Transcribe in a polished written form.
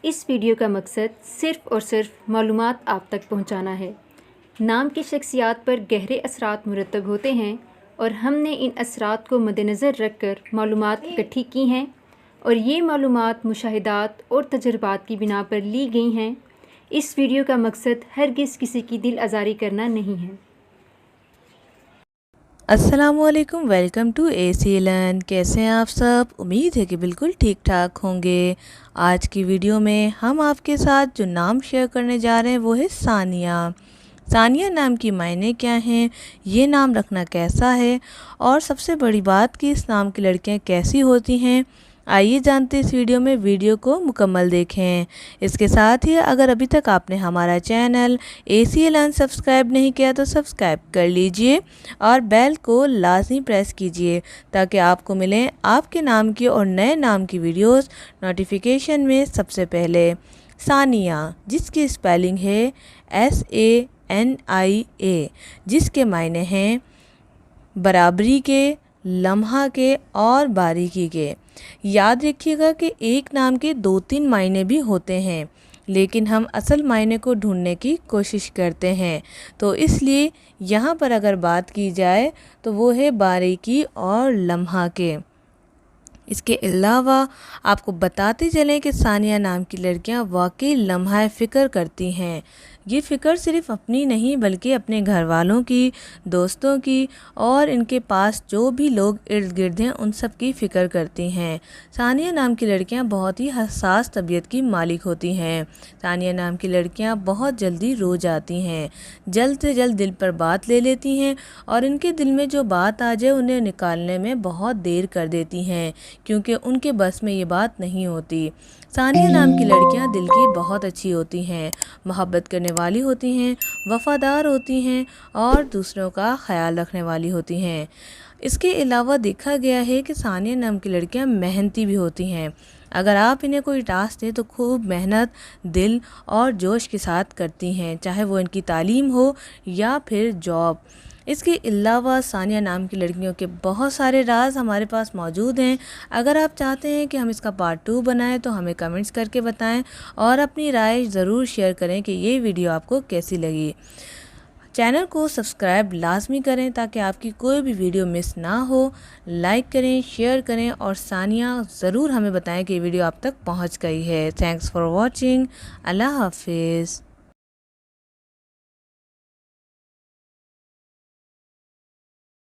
इस वीडियो का मकसद सिर्फ़ और सिर्फ मालूमात आप तक पहुंचाना है। नाम की शख्सियात पर गहरे असरात मुरतब होते हैं और हमने इन असरात को मद्देनज़र रख कर मालूमात इकट्ठी की हैं और ये मालूमात मुशाहिदात और तजर्बात की बिना पर ली गई हैं। इस वीडियो का मकसद हरगिज़ किसी की दिल आज़ारी करना नहीं है। अस्सलामुअलैकुम, वेलकम टू एसी लर्न। कैसे हैं आप सब? उम्मीद है कि बिल्कुल ठीक ठाक होंगे। आज की वीडियो में हम आपके साथ जो नाम शेयर करने जा रहे हैं वो है सानिया। सानिया नाम की मायने क्या हैं, ये नाम रखना कैसा है और सबसे बड़ी बात कि इस नाम की लड़कियां कैसी होती हैं, आइए जानते इस वीडियो में। वीडियो को मुकम्मल देखें। इसके साथ ही अगर अभी तक आपने हमारा चैनल एसी लर्न सब्सक्राइब नहीं किया तो सब्सक्राइब कर लीजिए और बेल को लाजमी प्रेस कीजिए ताकि आपको मिले आपके नाम की और नए नाम की वीडियोस नोटिफिकेशन में सबसे पहले। सानिया, जिसकी स्पेलिंग है SANIA, जिसके मायने हैं बराबरी के, लम्हा के और बारीकी के। याद रखिएगा कि एक नाम के 2-3 मायने भी होते हैं, लेकिन हम असल मायने को ढूंढने की कोशिश करते हैं। तो इसलिए यहाँ पर अगर बात की जाए तो वो है बारीकी और लम्हा के। इसके अलावा आपको बताते चलें कि सानिया नाम की लड़कियां वाकई लम्हा फ़िक्र करती हैं। ये फ़िक्र सिर्फ़ अपनी नहीं बल्कि अपने घर वालों की, दोस्तों की और इनके पास जो भी लोग इर्द गिर्द हैं उन सब की फ़िक्र करती हैं। सानिया नाम की लड़कियां बहुत ही हसास तबीयत की मालिक होती हैं। सानिया नाम की लड़कियां बहुत जल्दी रो जाती हैं, जल्द से जल्द दिल पर बात ले लेती हैं और इनके दिल में जो बात आ जाए उन्हें निकालने में बहुत देर कर देती हैं, क्योंकि उनके बस में ये बात नहीं होती। सानिया नाम की लड़कियां दिल की बहुत अच्छी होती हैं, मोहब्बत करने वाली होती हैं, वफ़ादार होती हैं और दूसरों का ख्याल रखने वाली होती हैं। इसके अलावा देखा गया है कि सानिया नाम की लड़कियां मेहनती भी होती हैं। अगर आप इन्हें कोई टास्क दें तो खूब मेहनत, दिल और जोश के साथ करती हैं, चाहे वो इनकी तालीम हो या फिर जॉब। इसके अलावा सानिया नाम की लड़कियों के बहुत सारे राज हमारे पास मौजूद हैं। अगर आप चाहते हैं कि हम इसका पार्ट 2 बनाएं तो हमें कमेंट्स करके बताएं और अपनी राय ज़रूर शेयर करें कि ये वीडियो आपको कैसी लगी। चैनल को सब्सक्राइब लाजमी करें ताकि आपकी कोई भी वीडियो मिस ना हो। लाइक करें, शेयर करें और सानिया ज़रूर हमें बताएं कि वीडियो आप तक पहुंच गई है। Thanks for watching. अल्लाह हाफिज़।